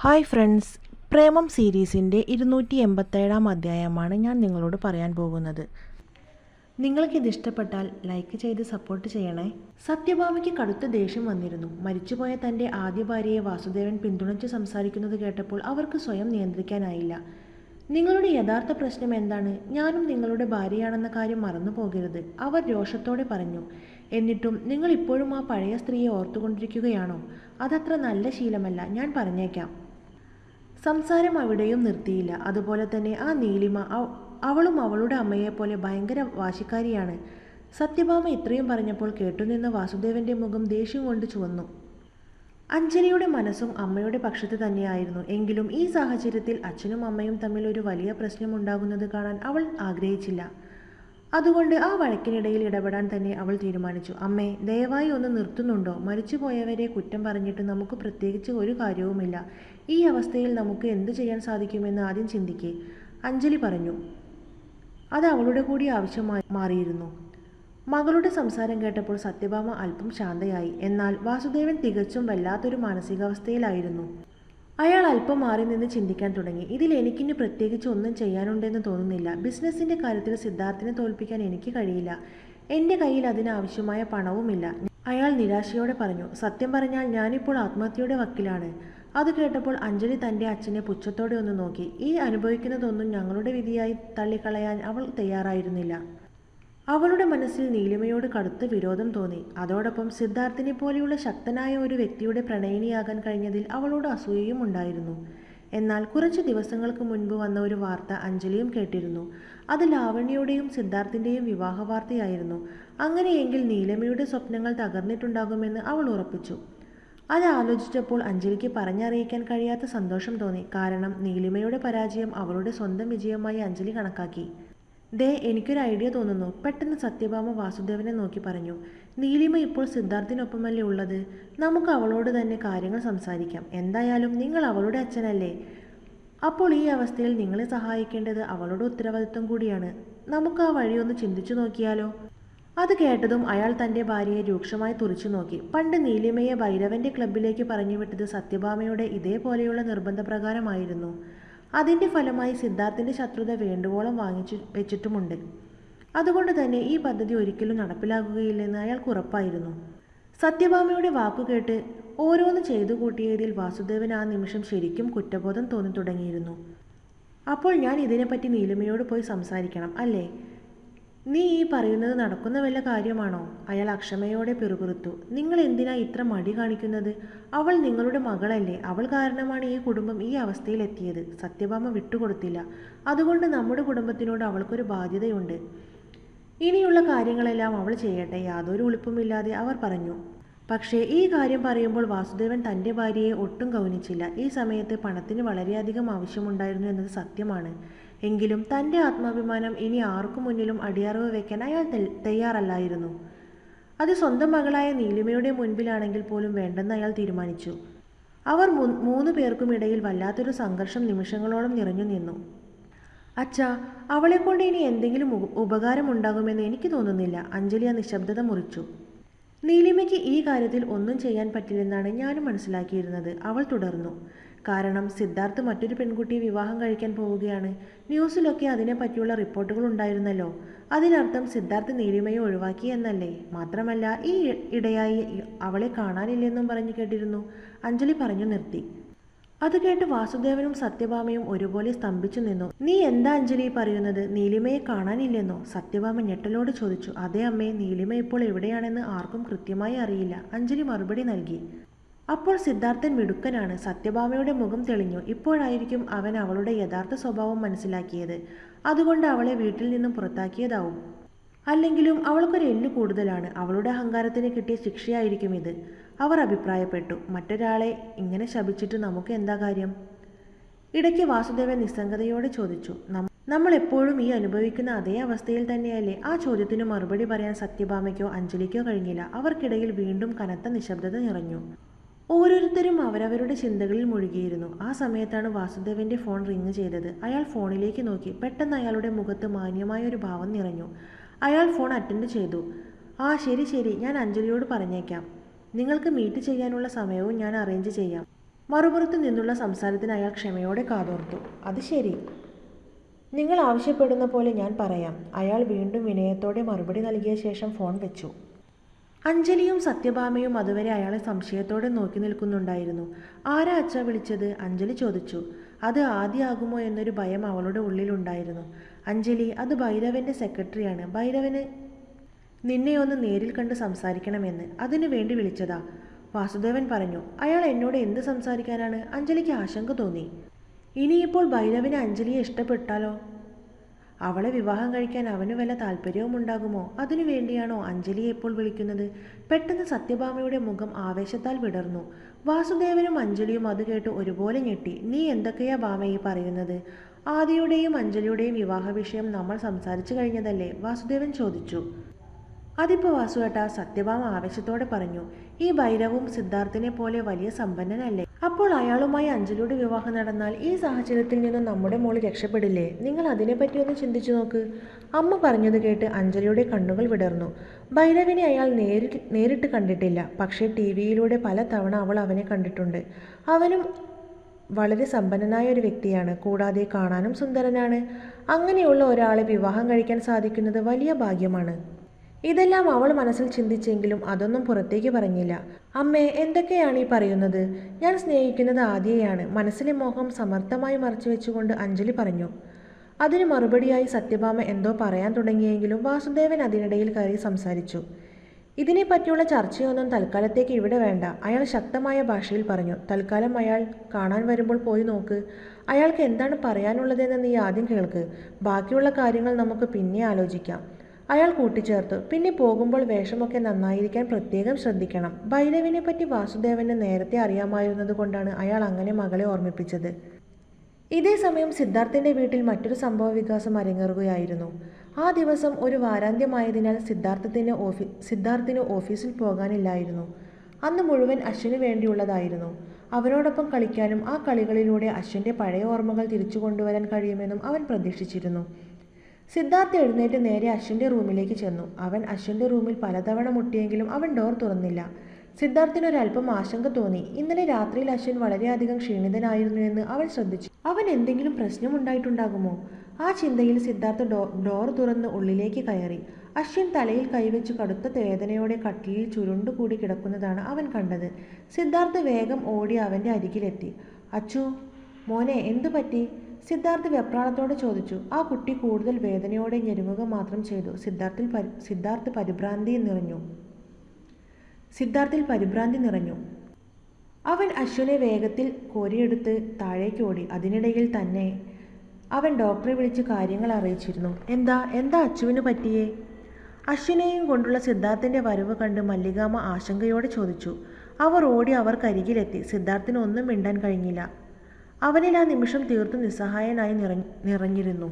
Hi friends, പ്രേമം സീരീസിൻ്റെ 287-ാം അധ്യായമാണ് ഞാൻ നിങ്ങളോട് പറയാൻ പോകുന്നത്. നിങ്ങൾക്കിത് ഇഷ്ടപ്പെട്ടാൽ ലൈക്ക് ചെയ്ത് സപ്പോർട്ട് ചെയ്യണേ. സത്യഭാമയ്ക്ക് കടുത്ത ദേഷ്യം വന്നിരുന്നു. മരിച്ചുപോയ തൻ്റെ ആദ്യ ഭാര്യയെ വാസുദേവൻ പിന്തുണച്ച് സംസാരിക്കുന്നത് കേട്ടപ്പോൾ അവർക്ക് സ്വയം നിയന്ത്രിക്കാനായില്ല. നിങ്ങളുടെ യഥാർത്ഥ പ്രശ്നം എന്താണ്? ഞാനും നിങ്ങളുടെ ഭാര്യയാണെന്ന കാര്യം മറന്നു പോകരുത്, അവർ രോഷത്തോടെ പറഞ്ഞു. എന്നിട്ടും നിങ്ങൾ ഇപ്പോഴും ആ പഴയ സ്ത്രീയെ ഓർത്തുകൊണ്ടിരിക്കുകയാണോ? അതത്ര നല്ല ശീലമല്ല, ഞാൻ പറഞ്ഞേക്കാം. സംസാരം അവിടെയും നിർത്തിയില്ല. അതുപോലെ തന്നെ ആ നീലിമ, അവളും അവളുടെ അമ്മയെപ്പോലെ ഭയങ്കര വാശിക്കാരിയാണ്. സത്യഭാമ ഇത്രയും പറഞ്ഞപ്പോൾ കേട്ടുനിന്ന വാസുദേവന്റെ മുഖം ദേഷ്യം കൊണ്ട് ചുവന്നു. അഞ്ജലിയുടെ മനസ്സും അമ്മയുടെ പക്ഷത്ത് തന്നെയായിരുന്നു. എങ്കിലും ഈ സാഹചര്യത്തിൽ അച്ഛനും അമ്മയും തമ്മിൽ ഒരു വലിയ പ്രശ്നമുണ്ടാകുന്നത് കാണാൻ അവൾ ആഗ്രഹിച്ചില്ല. അതുകൊണ്ട് ആ വഴക്കിനിടയിൽ ഇടപെടാൻ തന്നെ അവൾ തീരുമാനിച്ചു. അമ്മേ, ദയവായി ഒന്ന് നിർത്തുന്നുണ്ടോ? മരിച്ചുപോയവരെ കുറ്റം പറഞ്ഞിട്ട് നമുക്ക് പ്രത്യേകിച്ച് ഒരു കാര്യവുമില്ല. ഈ അവസ്ഥയിൽ നമുക്ക് എന്ത് ചെയ്യാൻ സാധിക്കുമെന്ന് ആദ്യം ചിന്തിക്കേ, അഞ്ജലി പറഞ്ഞു. അത് അവളുടെ കൂടി ആവശ്യമായി മാറിയിരുന്നു. മകളുടെ സംസാരം കേട്ടപ്പോൾ സത്യഭാമ അല്പം ശാന്തയായി. എന്നാൽ വാസുദേവൻ തികച്ചും വല്ലാത്തൊരു മാനസികാവസ്ഥയിലായിരുന്നു. അയാൾ അല്പം മാറി നിന്ന് ചിന്തിക്കാൻ തുടങ്ങി. ഇതിൽ എനിക്കിനി പ്രത്യേകിച്ച് ഒന്നും ചെയ്യാനുണ്ടെന്ന് തോന്നുന്നില്ല. ബിസിനസ്സിൻ്റെ കാര്യത്തിൽ സിദ്ധാർത്ഥിനെ തോൽപ്പിക്കാൻ എനിക്ക് കഴിയില്ല. എൻ്റെ കയ്യിൽ അതിനാവശ്യമായ പണവുമില്ല, അയാൾ നിരാശയോടെ പറഞ്ഞു. സത്യം പറഞ്ഞാൽ ഞാനിപ്പോൾ ആത്മഹത്യയുടെ വക്കിലാണ്. അത് കേട്ടപ്പോൾ അഞ്ജലി തൻ്റെ അച്ഛനെ പുച്ഛത്തോടെ ഒന്ന് നോക്കി. ഈ അനുഭവിക്കുന്നതൊന്നും ഞങ്ങളുടെ വിധിയായി തള്ളിക്കളയാൻ അവൾ തയ്യാറായിരുന്നില്ല. അവളുടെ മനസ്സിൽ നീലിമയോട് കടുത്ത വിരോധം തോന്നി. അതോടൊപ്പം സിദ്ധാർത്ഥിനെ പോലെയുള്ള ശക്തനായ ഒരു വ്യക്തിയുടെ പ്രണയിനിയാകാൻ കഴിഞ്ഞതിൽ അവളോട് അസൂയയും ഉണ്ടായിരുന്നു. എന്നാൽ കുറച്ച് ദിവസങ്ങൾക്ക് മുൻപ് വന്ന ഒരു വാർത്ത അഞ്ജലിയും കേട്ടിരുന്നു. അത് ലാവണ്യയുടെയും സിദ്ധാർത്ഥിൻ്റെയും വിവാഹ വാർത്തയായിരുന്നു. അങ്ങനെയെങ്കിൽ നീലിമയുടെ സ്വപ്നങ്ങൾ തകർന്നിട്ടുണ്ടാകുമെന്ന് അവൾ ഉറപ്പിച്ചു. അത് ആലോചിച്ചപ്പോൾ അഞ്ജലിക്ക് പറഞ്ഞറിയിക്കാൻ കഴിയാത്ത സന്തോഷം തോന്നി. കാരണം നീലിമയുടെ പരാജയം അവളുടെ സ്വന്തം വിജയമായി അഞ്ജലി കണക്കാക്കി. ദേ, എനിക്കൊരു ഐഡിയ തോന്നുന്നു, പെട്ടെന്ന് സത്യഭാമ വാസുദേവനെ നോക്കി പറഞ്ഞു. നീലിമ ഇപ്പോൾ സിദ്ധാർത്ഥിനൊപ്പമല്ലേ ഉള്ളത്? നമുക്ക് അവളോട് തന്നെ കാര്യങ്ങൾ സംസാരിക്കാം. എന്തായാലും നിങ്ങൾ അവളുടെ അച്ഛനല്ലേ? അപ്പോൾ ഈ അവസ്ഥയിൽ നിങ്ങളെ സഹായിക്കേണ്ടത് അവളുടെ ഉത്തരവാദിത്വം കൂടിയാണ്. നമുക്ക് ആ വഴിയൊന്ന് ചിന്തിച്ചു നോക്കിയാലോ? അത് കേട്ടതും അയാൾ തൻ്റെ ഭാര്യയെ രൂക്ഷമായി തുറിച്ചു നോക്കി. പണ്ട് നീലിമയെ ഭൈരവന്റെ ക്ലബിലേക്ക് പറഞ്ഞുവിട്ടത് സത്യഭാമയുടെ ഇതേപോലെയുള്ള നിർബന്ധപ്രകാരമായിരുന്നു. അതിൻ്റെ ഫലമായി സിദ്ധാർത്ഥിൻ്റെ ശത്രുത വേണ്ടുവോളം വാങ്ങിച്ചു വെച്ചിട്ടുമുണ്ട്. അതുകൊണ്ട് തന്നെ ഈ പദ്ധതി ഒരിക്കലും നടപ്പിലാകുകയില്ലെന്ന് അയാൾക്ക് ഉറപ്പായിരുന്നു. സത്യഭാമയുടെ വാക്കുകേട്ട് ഓരോന്ന് ചെയ്തു കൂട്ടിയതിൽ വാസുദേവൻ ആ നിമിഷം ശരിക്കും കുറ്റബോധം തോന്നി തുടങ്ങിയിരുന്നു. അപ്പോൾ ഞാൻ ഇതിനെപ്പറ്റി നീലിമയോട് പോയി സംസാരിക്കണം അല്ലേ? നീ ഈ പറയുന്നത് നടക്കുന്ന വല്ല കാര്യമാണോ? അയാൾ അക്ഷമയോടെ പിറുപിറുത്തു. നിങ്ങൾ എന്തിനാ ഇത്ര മടി കാണിക്കുന്നത്? അവൾ നിങ്ങളുടെ മകളല്ലേ? അവൾ കാരണമാണ് ഈ കുടുംബം ഈ അവസ്ഥയിലെത്തിയത്. സത്യഭാമ വിട്ടുകൊടുത്തില്ല. അതുകൊണ്ട് നമ്മുടെ കുടുംബത്തിനോട് അവൾക്കൊരു ബാധ്യതയുണ്ട്. ഇനിയുള്ള കാര്യങ്ങളെല്ലാം അവൾ ചെയ്യട്ടെ, യാതൊരു ഉളുപ്പുമില്ലാതെ അവർ പറഞ്ഞു. പക്ഷേ ഈ കാര്യം പറയുമ്പോൾ വാസുദേവൻ തൻ്റെ ഭാര്യയെ ഒട്ടും ഗൗനിച്ചില്ല. ഈ സമയത്ത് പണത്തിന് വളരെയധികം ആവശ്യമുണ്ടായിരുന്നു എന്നത് സത്യമാണ്. എങ്കിലും തൻ്റെ ആത്മാഭിമാനം ഇനി ആർക്കു മുന്നിലും അടിയറവ് വയ്ക്കാൻ അയാൾ തയ്യാറല്ലായിരുന്നു. അത് സ്വന്തം മകളായ നീലിമയുടെ മുൻപിലാണെങ്കിൽ പോലും വേണ്ടെന്ന് അയാൾ തീരുമാനിച്ചു. അവർ മൂന്ന് പേർക്കുമിടയിൽ വല്ലാത്തൊരു സംഘർഷം നിമിഷങ്ങളോളം നിറഞ്ഞു നിന്നു. അച്ഛാ, അവളെക്കൊണ്ട് ഇനി എന്തെങ്കിലും ഉപകാരമുണ്ടാകുമെന്ന് എനിക്ക് തോന്നുന്നില്ല. അഞ്ജലി ആ നിശബ്ദത മുറിച്ചു. നീലിമയ്ക്ക് ഈ കാര്യത്തിൽ ഒന്നും ചെയ്യാൻ പറ്റില്ലെന്നാണ് ഞാനും മനസ്സിലാക്കിയിരുന്നത്, അവൾ തുടർന്നു. കാരണം സിദ്ധാർത്ഥ് മറ്റൊരു പെൺകുട്ടിയെ വിവാഹം കഴിക്കാൻ പോവുകയാണ്. ന്യൂസിലൊക്കെ അതിനെപ്പറ്റിയുള്ള റിപ്പോർട്ടുകൾ ഉണ്ടായിരുന്നല്ലോ. അതിനർത്ഥം സിദ്ധാർത്ഥ് നീലിമയെ ഒഴിവാക്കി എന്നല്ലേ? മാത്രമല്ല ഈ ഇടയായി അവളെ കാണാനില്ലെന്നും പറഞ്ഞു കേട്ടിരുന്നു, അഞ്ജലി പറഞ്ഞു നിർത്തി. അത് കേട്ട് വാസുദേവനും സത്യഭാമയും ഒരുപോലെ സ്തംഭിച്ചു നിന്നു. നീ എന്താ അഞ്ജലി പറയുന്നത്? നീലിമയെ കാണാനില്ലെന്നോ? സത്യഭാമ ഞെട്ടലോട് ചോദിച്ചു. അതെ അമ്മേ, നീലിമ ഇപ്പോൾ എവിടെയാണെന്ന് ആർക്കും കൃത്യമായി അറിയില്ല, അഞ്ജലി മറുപടി നൽകി. അപ്പോൾ സിദ്ധാർത്ഥൻ മിടുക്കനാണ്. സത്യഭാമയുടെ മുഖം തെളിഞ്ഞു. ഇപ്പോഴായിരിക്കും അവൻ അവളുടെ യഥാർത്ഥ സ്വഭാവം മനസ്സിലാക്കിയത്. അതുകൊണ്ട് അവളെ വീട്ടിൽ നിന്നും പുറത്താക്കിയതാവും. അല്ലെങ്കിലും അവൾക്കൊരു എല്ല് കൂടുതലാണ്. അവളുടെ അഹങ്കാരത്തിന് കിട്ടിയ ശിക്ഷയായിരിക്കും ഇത്, അവർ അഭിപ്രായപ്പെട്ടു. മറ്റൊരാളെ ഇങ്ങനെ ശപിച്ചിട്ട് നമുക്ക് എന്താ കാര്യം? ഇടയ്ക്ക് വാസുദേവൻ നിസ്സംഗതയോടെ ചോദിച്ചു. നമ്മൾ എപ്പോഴും ഈ അനുഭവിക്കുന്ന അതേ അവസ്ഥയിൽ തന്നെയല്ലേ? ആ ചോദ്യത്തിന് മറുപടി പറയാൻ സത്യഭാമയ്ക്കോ അഞ്ജലിക്കോ കഴിഞ്ഞില്ല. അവർക്കിടയിൽ വീണ്ടും കനത്ത നിശബ്ദത നിറഞ്ഞു. ഓരോരുത്തരും അവരവരുടെ ചിന്തകളിൽ മുഴുകിയിരുന്നു. ആ സമയത്താണ് വാസുദേവന്റെ ഫോൺ റിങ് ചെയ്തത്. അയാൾ ഫോണിലേക്ക് നോക്കി. പെട്ടെന്ന് അയാളുടെ മുഖത്ത് മാന്യമായൊരു ഭാവം നിറഞ്ഞു. അയാൾ ഫോൺ അറ്റൻഡ് ചെയ്തു. ആ ശരി, ഞാൻ അഞ്ജലിയോട് പറഞ്ഞേക്കാം. നിങ്ങൾക്ക് മീറ്റ് ചെയ്യാനുള്ള സമയവും ഞാൻ അറേഞ്ച് ചെയ്യാം. മറുപുറത്തു നിന്നുള്ള സംസാരത്തിന് അയാൾ ക്ഷമയോടെ കാതോർത്തു. അത് ശരി, നിങ്ങൾ ആവശ്യപ്പെടുന്ന പോലെ ഞാൻ പറയാം. അയാൾ വീണ്ടും വിനയത്തോടെ മറുപടി നൽകിയ ശേഷം ഫോൺ വെച്ചു. അഞ്ജലിയും സത്യഭാമയും അതുവരെ അയാളെ സംശയത്തോടെ നോക്കി നിൽക്കുന്നുണ്ടായിരുന്നു. ആരാ അച്ഛാ വിളിച്ചത്? അഞ്ജലി ചോദിച്ചു. അത് ആദ്യമാകുമോ എന്നൊരു ഭയം അവളുടെ ഉള്ളിലുണ്ടായിരുന്നു. അഞ്ജലി, അത് ഭൈരവന്റെ സെക്രട്ടറിയാണ്. ഭൈരവന് നിന്നെ ഒന്ന് നേരിൽ കണ്ട് സംസാരിക്കണമെന്ന്. അതിനു വേണ്ടി വിളിച്ചതാ, വാസുദേവൻ പറഞ്ഞു. അയാൾ എന്നോട് എന്ത് സംസാരിക്കാനാണ്? അഞ്ജലിക്ക് ആശങ്ക തോന്നി. ഇനിയിപ്പോൾ ഭൈരവിന് അഞ്ജലിയെ ഇഷ്ടപ്പെട്ടാലോ? അവളെ വിവാഹം കഴിക്കാൻ അവന് വല്ല താല്പര്യവും ഉണ്ടാകുമോ? അതിനു വേണ്ടിയാണോ അഞ്ജലിയെ ഇപ്പോൾ വിളിക്കുന്നത്? പെട്ടെന്ന് സത്യഭാമയുടെ മുഖം ആവേശത്താൽ വിടർന്നു. വാസുദേവനും അഞ്ജലിയും അത് കേട്ട് ഒരുപോലെ ഞെട്ടി. നീ എന്തൊക്കെയാ ഭാമ ഈ പറയുന്നത്? ആദിയുടെയും അഞ്ജലിയുടെയും വിവാഹ വിഷയം നമ്മൾ സംസാരിച്ചു കഴിഞ്ഞതല്ലേ? വാസുദേവൻ ചോദിച്ചു. അതിപ്പോൾ വാസുവേട്ടാ, സത്യഭാമ ആവേശത്തോടെ പറഞ്ഞു. ഈ ഭൈരവും സിദ്ധാർത്ഥിനെ പോലെ വലിയ സമ്പന്നനല്ലേ? അപ്പോൾ അയാളുമായി അഞ്ജലിയുടെ വിവാഹം നടന്നാൽ ഈ സാഹചര്യത്തിൽ നിന്നും നമ്മുടെ മോള് രക്ഷപ്പെടില്ലേ? നിങ്ങൾ അതിനെപ്പറ്റി ഒന്ന് ചിന്തിച്ചു നോക്ക്. അമ്മ പറഞ്ഞത് കേട്ട് അഞ്ജലിയുടെ കണ്ണുകൾ വിടർന്നു. ഭൈരവിനെ അയാൾ നേരിട്ട് കണ്ടിട്ടില്ല. പക്ഷേ ടിവിയിലൂടെ പല തവണ അവൾ അവനെ കണ്ടിട്ടുണ്ട്. അവനും വളരെ സമ്പന്നനായ ഒരു വ്യക്തിയാണ്. കൂടാതെ കാണാനും സുന്ദരനാണ്. അങ്ങനെയുള്ള ഒരാളെ വിവാഹം കഴിക്കാൻ സാധിക്കുന്നത് വലിയ ഭാഗ്യമാണ്. ഇതെല്ലാം അവൾ മനസ്സിൽ ചിന്തിച്ചെങ്കിലും അതൊന്നും പുറത്തേക്ക് പറഞ്ഞില്ല. അമ്മേ, എന്തൊക്കെയാണ് ഈ പറയുന്നത്? ഞാൻ സ്നേഹിക്കുന്നത് ആദിയെയാണ്. മനസ്സിലെ മോഹം സമർത്ഥമായി മറച്ചു വെച്ചുകൊണ്ട് അഞ്ജലി പറഞ്ഞു. അതിന് മറുപടിയായി സത്യഭാമ എന്തോ പറയാൻ തുടങ്ങിയെങ്കിലും വാസുദേവൻ അതിനിടയിൽ കയറി സംസാരിച്ചു. ഇതിനെപ്പറ്റിയുള്ള ചർച്ചയൊന്നും തൽക്കാലത്തേക്ക് ഇവിടെ വേണ്ട, അയാൾ ശക്തമായ ഭാഷയിൽ പറഞ്ഞു. തൽക്കാലം അയാൾ കാണാൻ വരുമ്പോൾ പോയി നോക്ക്. അയാൾക്ക് എന്താണ് പറയാനുള്ളതെന്ന് നീ ആദ്യം കേൾക്ക്. ബാക്കിയുള്ള കാര്യങ്ങൾ നമുക്ക് പിന്നെ ആലോചിക്കാം, അയാൾ കൂട്ടിച്ചേർത്തു. പിന്നെ പോകുമ്പോൾ വേഷമൊക്കെ നന്നായിരിക്കാൻ പ്രത്യേകം ശ്രദ്ധിക്കണം. ഭൈരവിനെ പറ്റി വാസുദേവന് നേരത്തെ അറിയാമായിരുന്നത് കൊണ്ടാണ് അയാൾ അങ്ങനെ മകളെ ഓർമ്മിപ്പിച്ചത്. ഇതേ സമയം സിദ്ധാർത്ഥിന്റെ വീട്ടിൽ മറ്റൊരു സംഭവ വികാസം അരങ്ങേറുകയായിരുന്നു. ആ ദിവസം ഒരു വാരാന്ത്യമായതിനാൽ സിദ്ധാർത്ഥിന് ഓഫീസിൽ പോകാനില്ലായിരുന്നു. അന്ന് മുഴുവൻ അശ്വിന് വേണ്ടിയുള്ളതായിരുന്നു. അവനോടൊപ്പം കളിക്കാനും ആ കളികളിലൂടെ അശ്വിന്റെ പഴയ ഓർമ്മകൾ തിരിച്ചു കൊണ്ടുവരാൻ കഴിയുമെന്നും അവൻ പ്രതീക്ഷിച്ചിരുന്നു. സിദ്ധാർത്ഥ് എഴുന്നേറ്റ് നേരെ അശ്വിൻ്റെ റൂമിലേക്ക് ചെന്നു. അവൻ അശ്വിൻ്റെ റൂമിൽ പലതവണ മുട്ടിയെങ്കിലും അവൻ ഡോർ തുറന്നില്ല. സിദ്ധാർത്ഥിനൊരല്പം ആശങ്ക തോന്നി. ഇന്നലെ രാത്രിയിൽ അശ്വിൻ വളരെയധികം ക്ഷീണിതനായിരുന്നു എന്ന് അവൻ ശ്രദ്ധിച്ചു. അവൻ എന്തെങ്കിലും പ്രശ്നമുണ്ടായിട്ടുണ്ടാകുമോ? ആ ചിന്തയിൽ സിദ്ധാർത്ഥ് ഡോർ തുറന്ന് ഉള്ളിലേക്ക് കയറി. അശ്വിൻ തലയിൽ കൈവച്ച് കടുത്ത വേദനയോടെ കട്ടിലിൽ ചുരുണ്ടുകൂടി കിടക്കുന്നതാണ് അവൻ കണ്ടത്. സിദ്ധാർത്ഥ് വേഗം ഓടി അവൻ്റെ അരികിലെത്തി. അച്ചു, മോനെ, എന്തു പറ്റി? സിദ്ധാർത്ഥ് വെപ്രാളത്തോടെ ചോദിച്ചു. ആ കുട്ടി കൂടുതൽ വേദനയോടെ ഞെരുങ്ങുക മാത്രം ചെയ്തു. സിദ്ധാർത്ഥിൽ പരിഭ്രാന്തി നിറഞ്ഞു. അവൻ അശ്വിനെ വേഗത്തിൽ കോരിയെടുത്ത് താഴേക്ക് ഓടി. അതിനിടയിൽ തന്നെ അവൻ ഡോക്ടറെ വിളിച്ച് കാര്യങ്ങൾ അറിയിച്ചിരുന്നു. എന്താ അച്ചുവിന് പറ്റിയേ? അശ്വിനെയും കൊണ്ടുള്ള സിദ്ധാർത്ഥിന്റെ വരവ് കണ്ട് മല്ലികാമ്മ ആശങ്കയോടെ ചോദിച്ചു. അവർ ഓടി അവർക്കരികിലെത്തി. സിദ്ധാർത്ഥിന് ഒന്നും മിണ്ടാൻ കഴിഞ്ഞില്ല. അവനിൽ ആ നിമിഷം തീർത്തും നിസ്സഹായനായി നിറഞ്ഞിരുന്നു.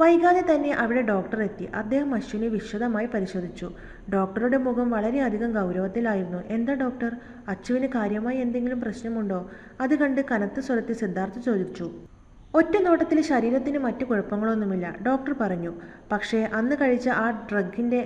വൈകാതെ തന്നെ അവിടെ ഡോക്ടർ എത്തി. അദ്ദേഹം അശ്വിനെ വിശദമായി പരിശോധിച്ചു. ഡോക്ടറുടെ മുഖം വളരെയധികം ഗൗരവത്തിലായിരുന്നു. എന്താ ഡോക്ടർ, അച്ചുവിന് കാര്യമായി എന്തെങ്കിലും പ്രശ്നമുണ്ടോ? അത് കണ്ട് കനത്ത സ്വരത്തിൽ സിദ്ധാർത്ഥ് ചോദിച്ചു. ഒറ്റ നോട്ടത്തിൽ ശരീരത്തിന് മറ്റു കുഴപ്പങ്ങളൊന്നുമില്ല, ഡോക്ടർ പറഞ്ഞു. പക്ഷേ അന്ന് കഴിച്ച ആ ഡ്രഗിൻ്റെ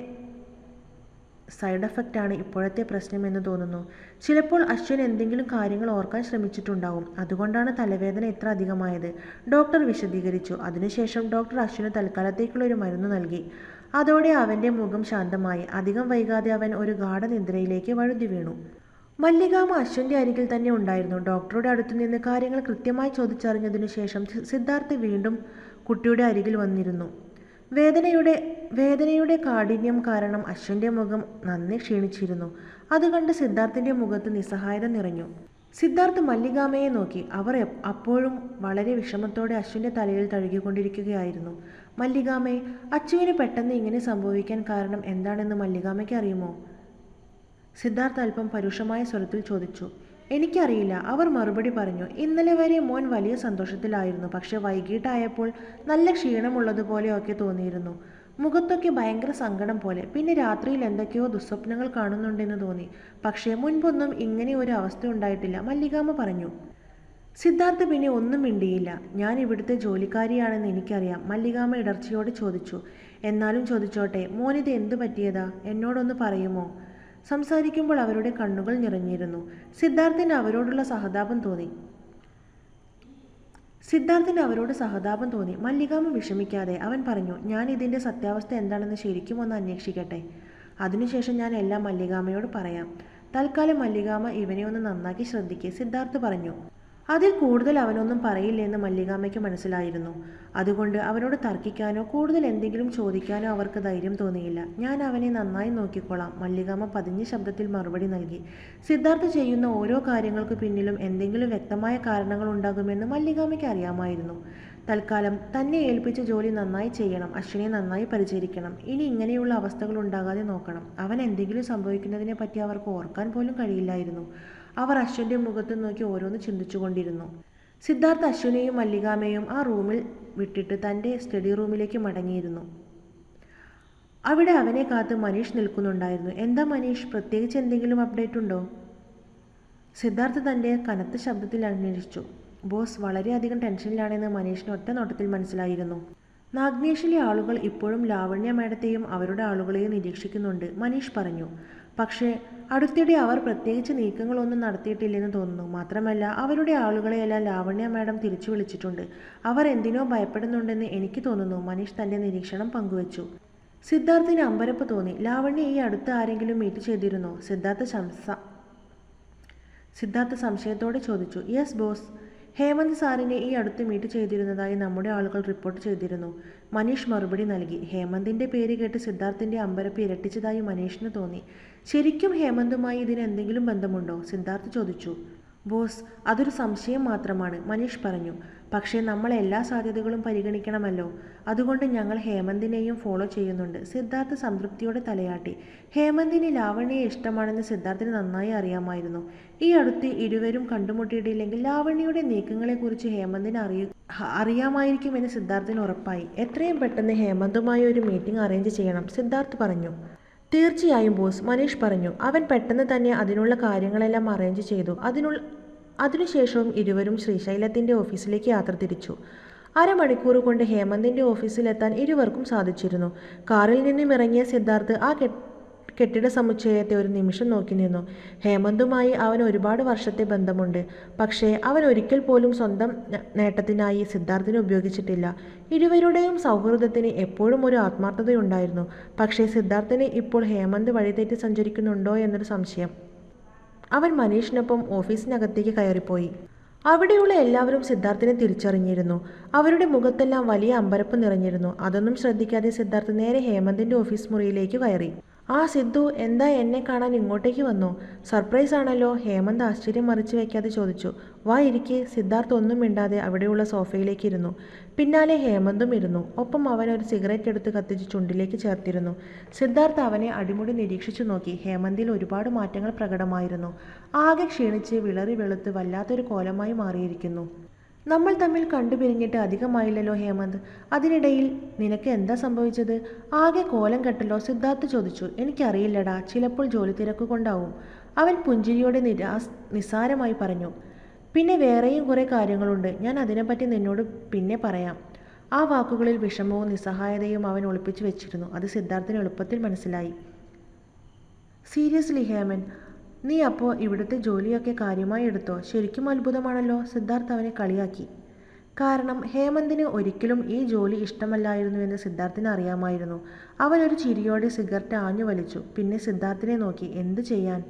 സൈഡ് എഫക്റ്റാണ് ഇപ്പോഴത്തെ പ്രശ്നമെന്ന് തോന്നുന്നു. ചിലപ്പോൾ അശ്വിൻ എന്തെങ്കിലും കാര്യങ്ങൾ ഓർക്കാൻ ശ്രമിച്ചിട്ടുണ്ടാവും. അതുകൊണ്ടാണ് തലവേദന ഇത്ര അധികമായത്, ഡോക്ടർ വിശദീകരിച്ചു. അതിനുശേഷം ഡോക്ടർ അശ്വിന് തൽക്കാലത്തേക്കുള്ള ഒരു മരുന്ന് നൽകി. അതോടെ അവൻ്റെ മുഖം ശാന്തമായി. അധികം വൈകാതെ അവൻ ഒരു ഗാഢനിദ്രയിലേക്ക് വഴുതി വീണു. മല്ലികാമ്മ അശ്വിൻ്റെ അരികിൽ തന്നെ ഉണ്ടായിരുന്നു. ഡോക്ടറുടെ അടുത്തുനിന്ന് കാര്യങ്ങൾ കൃത്യമായി ചോദിച്ചറിഞ്ഞതിനു ശേഷം സിദ്ധാർത്ഥ് വീണ്ടും കുട്ടിയുടെ അരികിൽ വന്നിരുന്നു. വേദനയുടെ കാഠിന്യം കാരണം അശ്വിൻ്റെ മുഖം നന്നേ ക്ഷീണിച്ചിരുന്നു. അതുകണ്ട് സിദ്ധാർത്ഥിൻ്റെ മുഖത്ത് നിസ്സഹായത നിറഞ്ഞു. സിദ്ധാർത്ഥ് മല്ലികാമ്മയെ നോക്കി. അവർ അപ്പോഴും വളരെ വിഷമത്തോടെ അശ്വിൻ്റെ തലയിൽ തഴുകിക്കൊണ്ടിരിക്കുകയായിരുന്നു. മല്ലികാമ്മേ, അച്ചുവിന് പെട്ടെന്ന് ഇങ്ങനെ സംഭവിക്കാൻ കാരണം എന്താണെന്ന് മല്ലികാമ്മയ്ക്ക് അറിയുമോ? സിദ്ധാർത്ഥ് അല്പം പരുഷമായ സ്വരത്തിൽ ചോദിച്ചു. എനിക്കറിയില്ല, അവർ മറുപടി പറഞ്ഞു. ഇന്നലെ വരെ മോൻ വലിയ സന്തോഷത്തിലായിരുന്നു. പക്ഷെ വൈകിട്ടായപ്പോൾ നല്ല ക്ഷീണമുള്ളതുപോലെയൊക്കെ തോന്നിയിരുന്നു. മുഖത്തൊക്കെ ഭയങ്കര സങ്കടം പോലെ. പിന്നെ രാത്രിയിൽ എന്തൊക്കെയോ ദുസ്വപ്നങ്ങൾ കാണുന്നുണ്ടെന്ന് തോന്നി. പക്ഷേ മുൻപൊന്നും ഇങ്ങനെ ഒരു അവസ്ഥ ഉണ്ടായിട്ടില്ല, മല്ലികാമ്മ പറഞ്ഞു. സിദ്ധാർത്ഥ് പിന്നെ ഒന്നും മിണ്ടിയില്ല. ഞാൻ ഇവിടുത്തെ ജോലിക്കാരിയാണെന്ന് എനിക്കറിയാം, മല്ലികാമ്മ ഇടർച്ചയോടെ ചോദിച്ചു. എന്നാലും ചോദിച്ചോട്ടെ, മോനിത് എന്തു പറ്റിയതാ? എന്നോടൊന്ന് പറയുമോ? സംസാരിക്കുമ്പോൾ അവരുടെ കണ്ണുകൾ നിറഞ്ഞിരുന്നു. സിദ്ധാർത്ഥിന് അവരോട് സഹതാപം തോന്നി. മല്ലികാമ്മ വിഷമിക്കാതെ. അവൻ പറഞ്ഞു, ഞാൻ ഇതിൻ്റെ സത്യാവസ്ഥ എന്താണെന്ന് ശരിക്കും ഒന്ന് അന്വേഷിക്കട്ടെ. അതിനുശേഷം ഞാൻ എല്ലാം മല്ലികാമ്മയോട് പറയാം. തൽക്കാലം മല്ലികാമ്മ ഇവനെ ഒന്ന് നന്നാക്കി ശ്രദ്ധിക്കേ, സിദ്ധാർത്ഥ് പറഞ്ഞു. അതിൽ കൂടുതൽ അവനൊന്നും പറയില്ലെന്ന് മല്ലികാമ്മയ്ക്ക് മനസ്സിലായിരുന്നു. അതുകൊണ്ട് അവനോട് തർക്കിക്കാനോ കൂടുതൽ എന്തെങ്കിലും ചോദിക്കാനോ അവർക്ക് ധൈര്യം തോന്നിയില്ല. ഞാൻ അവനെ നന്നായി നോക്കിക്കോളാം, മല്ലികാമ്മ പതിഞ്ഞ ശബ്ദത്തിൽ മറുപടി നൽകി. സിദ്ധാർത്ഥ് ചെയ്യുന്ന ഓരോ കാര്യങ്ങൾക്ക് പിന്നിലും എന്തെങ്കിലും വ്യക്തമായ കാരണങ്ങൾ ഉണ്ടാകുമെന്ന് മല്ലികാമ്മയ്ക്ക് അറിയാമായിരുന്നു. തൽക്കാലം തന്നെ ഏൽപ്പിച്ച ജോലി നന്നായി ചെയ്യണം, അശ്വിനെ നന്നായി പരിചരിക്കണം, ഇനി ഇങ്ങനെയുള്ള അവസ്ഥകൾ ഉണ്ടാകാതെ നോക്കണം. അവൻ എന്തെങ്കിലും സംഭവിക്കുന്നതിനെ പറ്റി അവർക്ക് ഓർക്കാൻ പോലും കഴിയില്ലായിരുന്നു. അവർ അശ്വിൻ്റെ മുഖത്ത് നോക്കി ഓരോന്ന് ചിന്തിച്ചുകൊണ്ടിരുന്നു. സിദ്ധാർത്ഥ് അശ്വിനെയും മല്ലികാമ്മയും ആ റൂമിൽ വിട്ടിട്ട് തൻ്റെ സ്റ്റഡി റൂമിലേക്ക് മടങ്ങിയിരുന്നു. അവിടെ അവനെ കാത്ത് മനീഷ് നിൽക്കുന്നുണ്ടായിരുന്നു. എന്താ മനീഷ്, പ്രത്യേകിച്ച് എന്തെങ്കിലും അപ്ഡേറ്റ് ഉണ്ടോ? സിദ്ധാർത്ഥ് തൻ്റെ കനത്ത ശബ്ദത്തിൽ അന്വേഷിച്ചു. ബോസ് വളരെയധികം ടെൻഷനിലാണെന്ന് മനീഷിന് ഒറ്റ നോട്ടത്തിൽ മനസ്സിലായിരുന്നു. നാഗ്നേഷിലെ ആളുകൾ ഇപ്പോഴും ലാവണ്യ മാഡത്തെയും അവരുടെ ആളുകളെയും നിരീക്ഷിക്കുന്നുണ്ട്, മനീഷ് പറഞ്ഞു. പക്ഷേ അടുത്തിടെ അവർ പ്രത്യേകിച്ച് നീക്കങ്ങളൊന്നും നടത്തിയിട്ടില്ലെന്ന് തോന്നുന്നു. മാത്രമല്ല അവരുടെ ആളുകളെയെല്ലാം ലാവണ്യ മാഡം തിരിച്ചു വിളിച്ചിട്ടുണ്ട്. അവർ എന്തിനോ ഭയപ്പെടുന്നുണ്ടെന്ന് എനിക്ക് തോന്നുന്നു, മനീഷ് തൻ്റെ നിരീക്ഷണം പങ്കുവച്ചു. സിദ്ധാർത്ഥിന് അമ്പരപ്പ് തോന്നി. ലാവണ്യ ഈ അടുത്ത് ആരെങ്കിലും മീറ്റ് ചെയ്തിരുന്നോ? സിദ്ധാർത്ഥ് സംശയത്തോടെ ചോദിച്ചു. യെസ് ബോസ്, ഹേമന്ത് സാറിനെ ഈ അടുത്ത് മീറ്റ് ചെയ്തിരുന്നതായി നമ്മുടെ ആളുകൾ റിപ്പോർട്ട് ചെയ്തിരുന്നു, മനീഷ് മറുപടി നൽകി. ഹേമന്തിൻ്റെ പേര് കേട്ട് സിദ്ധാർത്ഥിൻ്റെ അമ്പരപ്പ് ഇരട്ടിച്ചതായി മനീഷിന് തോന്നി. ശരിക്കും ഹേമന്തുമായി ഇതിന് എന്തെങ്കിലും ബന്ധമുണ്ടോ? സിദ്ധാർത്ഥ് ചോദിച്ചു. ബോസ്, അതൊരു സംശയം മാത്രമാണ്, മനീഷ് പറഞ്ഞു. പക്ഷേ നമ്മൾ എല്ലാ സാധ്യതകളും പരിഗണിക്കണമല്ലോ. അതുകൊണ്ട് ഞങ്ങൾ ഹേമന്തിനെയും ഫോളോ ചെയ്യുന്നുണ്ട്, സിദ്ധാർത്ഥ് സംതൃപ്തിയോടെ തലയാട്ടി. ഹേമന്തിന് ലാവണ്യയെ ഇഷ്ടമാണെന്ന് സിദ്ധാർത്ഥിന് നന്നായി അറിയാമായിരുന്നു. ഈ അടുത്ത് ഇരുവരും കണ്ടുമുട്ടിയിട്ടില്ലെങ്കിൽ ലാവണ്യയുടെ നീക്കങ്ങളെക്കുറിച്ച് ഹേമന്തിന് അറിയാമായിരിക്കുമെന്ന് സിദ്ധാർത്ഥിന് ഉറപ്പായി. എത്രയും പെട്ടെന്ന് ഹേമന്തുമായി ഒരു മീറ്റിംഗ് അറേഞ്ച് ചെയ്യണം, സിദ്ധാർത്ഥ് പറഞ്ഞു. തീർച്ചയായും ബോസ്, മനീഷ് പറഞ്ഞു. അവൻ പെട്ടെന്ന് തന്നെ അതിനുള്ള കാര്യങ്ങളെല്ലാം അറേഞ്ച് ചെയ്തു. അതിനുശേഷവും ഇരുവരും ശ്രീശൈലത്തിൻ്റെ ഓഫീസിലേക്ക് യാത്ര തിരിച്ചു. അരമണിക്കൂർ കൊണ്ട് ഹേമന്തിൻ്റെ ഓഫീസിലെത്താൻ ഇരുവർക്കും സാധിച്ചിരുന്നു. കാറിൽ നിന്നും ഇറങ്ങിയ സിദ്ധാർത്ഥ് ആ കെട്ടിട സമുച്ചയത്തെ ഒരു നിമിഷം നോക്കി നിന്നു. ഹേമന്തുമായി അവൻ ഒരുപാട് വർഷത്തെ ബന്ധമുണ്ട്. പക്ഷേ അവൻ ഒരിക്കൽ പോലും സ്വന്തം നേട്ടത്തിനായി സിദ്ധാർത്ഥിനെ ഉപയോഗിച്ചിട്ടില്ല. ഇരുവരുടെയും സൗഹൃദത്തിന് എപ്പോഴും ഒരു ആത്മാർത്ഥതയുണ്ടായിരുന്നു. പക്ഷേ സിദ്ധാർത്ഥിന് ഇപ്പോൾ ഹേമന്ത് വഴിതെറ്റി സഞ്ചരിക്കുന്നുണ്ടോ എന്നൊരു സംശയം. അവൻ മനീഷിനൊപ്പം ഓഫീസിനകത്തേക്ക് കയറിപ്പോയി. അവിടെയുള്ള എല്ലാവരും സിദ്ധാർത്ഥിനെ തിരിച്ചറിഞ്ഞിരുന്നു. അവരുടെ മുഖത്തെല്ലാം വലിയ അമ്പരപ്പ് നിറഞ്ഞിരുന്നു. അതൊന്നും ശ്രദ്ധിക്കാതെ സിദ്ധാർത്ഥ് നേരെ ഹേമന്തിൻ്റെ ഓഫീസ് മുറിയിലേക്ക് കയറി. ആ സിദ്ധു, എന്താ എന്നെ കാണാൻ ഇങ്ങോട്ടേക്ക് വന്നോ? സർപ്രൈസ് ആണല്ലോ, ഹേമന്ത് ആശ്ചര്യം മറിച്ച് വയ്ക്കാതെ ചോദിച്ചു. വാ ഇരിക്കെ, സിദ്ധാർത്ഥ് ഒന്നും മിണ്ടാതെ അവിടെയുള്ള സോഫയിലേക്ക് ഇരുന്നു. പിന്നാലെ ഹേമന്തും ഇരുന്നു. ഒപ്പം അവൻ ഒരു സിഗരറ്റ് എടുത്ത് കത്തിച്ച് ചുണ്ടിലേക്ക് ചേർത്തിരുന്നു. സിദ്ധാർത്ഥ് അവനെ അടിമുടി നിരീക്ഷിച്ചു നോക്കി. ഹേമന്തിൽ ഒരുപാട് മാറ്റങ്ങൾ പ്രകടമായിരുന്നു. ആകെ ക്ഷീണിച്ച് വിളറി വെളുത്ത് വല്ലാത്തൊരു കോലമായി മാറിയിരിക്കുന്നു. നമ്മൾ തമ്മിൽ കണ്ടുപിരിഞ്ഞിട്ട് അധികമായില്ലല്ലോ ഹേമന്ത്, അതിനിടയിൽ നിനക്ക് എന്താ സംഭവിച്ചത്? ആകെ കോലം കെട്ടല്ലോ, സിദ്ധാർത്ഥ് ചോദിച്ചു. എനിക്കറിയില്ലടാ, ചിലപ്പോൾ ജോലി തിരക്കുകൊണ്ടാവും, അവൻ പുഞ്ചിരിയോടെ നിസ്സാരമായി പറഞ്ഞു. പിന്നെ വേറെയും കുറേ കാര്യങ്ങളുണ്ട്, ഞാൻ അതിനെപ്പറ്റി നിന്നോട് പിന്നെ പറയാം. ആ വാക്കുകളിൽ വിഷമവും നിസ്സഹായതയും അവൻ ഒളിപ്പിച്ചു വെച്ചിരുന്നു. അത് സിദ്ധാർത്ഥിന് എളുപ്പത്തിൽ മനസ്സിലായി. സീരിയസ്ലി ഹേമൻ, നീ അപ്പോൾ ഇവിടുത്തെ ജോലിയൊക്കെ കാര്യമായി എടുത്തോ? ശരിക്കും അത്ഭുതമാണല്ലോ, സിദ്ധാർത്ഥ് അവനെ കളിയാക്കി. കാരണം ഹേമന്തിന് ഒരിക്കലും ഈ ജോലി ഇഷ്ടമല്ലായിരുന്നുവെന്ന് സിദ്ധാർത്ഥിന് അറിയാമായിരുന്നു. അവൻ ഒരു ചിരിയോടെ സിഗരറ്റ് ആഞ്ഞു വലിച്ചു. പിന്നെ സിദ്ധാർത്ഥിനെ നോക്കി. എന്തു ചെയ്യാൻ?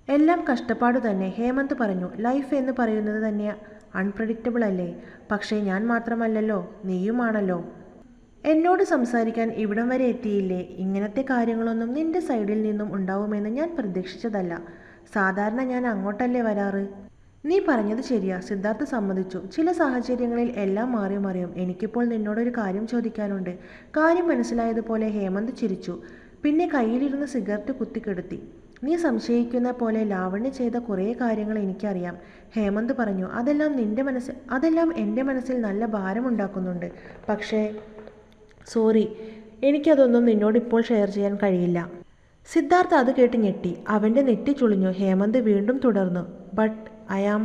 എല്ലാം കഷ്ടപ്പാടു തന്നെ, ഹേമന്ത് പറഞ്ഞു. ലൈഫ് എന്ന് പറയുന്നത് തന്നെ അൺപ്രഡിക്റ്റബിൾ അല്ലേ? പക്ഷേ ഞാൻ മാത്രമല്ലല്ലോ, നീയുമാണല്ലോ. എന്നോട് സംസാരിക്കാൻ ഇവിടം വരെ എത്തിയില്ലേ? ഇങ്ങനത്തെ കാര്യങ്ങളൊന്നും നിന്റെ സൈഡിൽ നിന്നും ഉണ്ടാവുമെന്ന് ഞാൻ പ്രതീക്ഷിച്ചതല്ല. സാധാരണ ഞാൻ അങ്ങോട്ടല്ലേ വരാറ്. നീ പറഞ്ഞത് ശരിയാ, സിദ്ധാർത്ഥ് സമ്മതിച്ചു. ചില സാഹചര്യങ്ങളിൽ എല്ലാം മാറി മറിയും. എനിക്കിപ്പോൾ നിന്നോടൊരു കാര്യം ചോദിക്കാനുണ്ട്. കാര്യം മനസ്സിലായതുപോലെ ഹേമന്ത് ചിരിച്ചു. പിന്നെ കയ്യിലിരുന്ന് സിഗരറ്റ് കുത്തിക്കെടുത്തി. നീ സംശയിക്കുന്ന പോലെ ലാവണ്യ ചെയ്ത കുറേ കാര്യങ്ങൾ എനിക്കറിയാം, ഹേമന്ത് പറഞ്ഞു. അതെല്ലാം എൻ്റെ മനസ്സിൽ നല്ല ഭാരമുണ്ടാക്കുന്നുണ്ട്. പക്ഷേ സോറി, എനിക്കതൊന്നും നിന്നോടിപ്പോൾ ഷെയർ ചെയ്യാൻ കഴിയില്ല. സിദ്ധാർത്ഥ് അത് കേട്ട് ഞെട്ടി. അവൻ്റെ നെറ്റി ചുളിഞ്ഞു. ഹേമന്ത് വീണ്ടും തുടർന്നു. But I am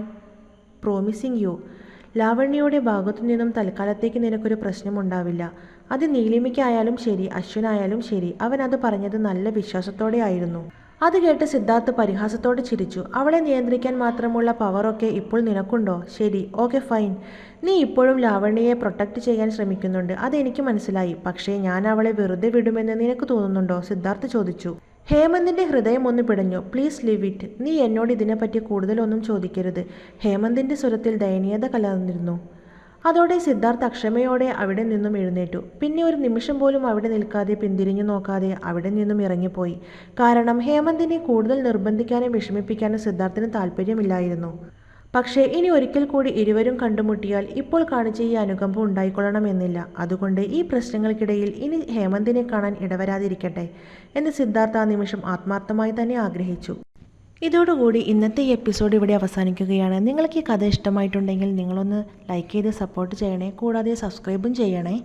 promising you, ലാവണ്യയുടെ ഭാഗത്തു നിന്നും തൽക്കാലത്തേക്ക് നിനക്കൊരു പ്രശ്നമുണ്ടാവില്ല. അത് നീലിമയ്ക്കായാലും ശരി അശ്വിനായാലും ശരി അവൻ അത് പറഞ്ഞത് നല്ല വിശ്വാസത്തോടെ ആയിരുന്നു. അത് കേട്ട് സിദ്ധാർത്ഥ് പരിഹാസത്തോടെ ചിരിച്ചു. അവളെ നിയന്ത്രിക്കാൻ മാത്രമുള്ള പവറൊക്കെ ഇപ്പോൾ നിനക്കുണ്ടോ? ശരി, ഓക്കെ ഫൈൻ. നീ ഇപ്പോഴും ലാവണ്യയെ പ്രൊട്ടക്റ്റ് ചെയ്യാൻ ശ്രമിക്കുന്നുണ്ട്, അതെനിക്ക് മനസ്സിലായി. പക്ഷേ ഞാൻ അവളെ വെറുതെ വിടുമെന്ന് നിനക്ക് തോന്നുന്നുണ്ടോ? സിദ്ധാർത്ഥ് ചോദിച്ചു. ഹേമന്തിന്റെ ഹൃദയം ഒന്ന് പിടഞ്ഞു. Please leave it. നീ എന്നോട് ഇതിനെപ്പറ്റി കൂടുതലൊന്നും ചോദിക്കരുത്. ഹേമന്തിന്റെ സ്വരത്തിൽ ദയനീയത കലർന്നിരുന്നു. അതോടെ സിദ്ധാർത്ഥ് അക്ഷമയോടെ അവിടെ നിന്നും എഴുന്നേറ്റു. പിന്നെ ഒരു നിമിഷം പോലും അവിടെ നിൽക്കാതെ പിന്തിരിഞ്ഞു നോക്കാതെ അവിടെ നിന്നും ഇറങ്ങിപ്പോയി. കാരണം ഹേമന്തിനെ കൂടുതൽ നിർബന്ധിക്കാനും വിഷമിപ്പിക്കാനും സിദ്ധാർത്ഥിന് താല്പര്യമില്ലായിരുന്നു. പക്ഷേ ഇനി ഒരിക്കൽ കൂടി ഇരുവരും കണ്ടുമുട്ടിയാൽ ഇപ്പോൾ കാണിച്ച ഈ അനുകമ്പ ഉണ്ടായിക്കൊള്ളണമെന്നില്ല. അതുകൊണ്ട് ഈ പ്രശ്നങ്ങൾക്കിടയിൽ ഇനി ഹേമന്തിനെ കാണാൻ ഇടവരാതിരിക്കട്ടെ എന്ന് സിദ്ധാർത്ഥ് ആ നിമിഷം ആത്മാർത്ഥമായി തന്നെ ആഗ്രഹിച്ചു. ഇതോടുകൂടി ഇന്നത്തെ ഈ എപ്പിസോഡ് ഇവിടെ അവസാനിക്കുകയാണ്. നിങ്ങൾക്ക് ഈ കഥ ഇഷ്ടമായിട്ടുണ്ടെങ്കിൽ നിങ്ങളൊന്ന് ലൈക്ക് ചെയ്ത് സപ്പോർട്ട് ചെയ്യണേ. കൂടാതെ സബ്സ്ക്രൈബും ചെയ്യണേ.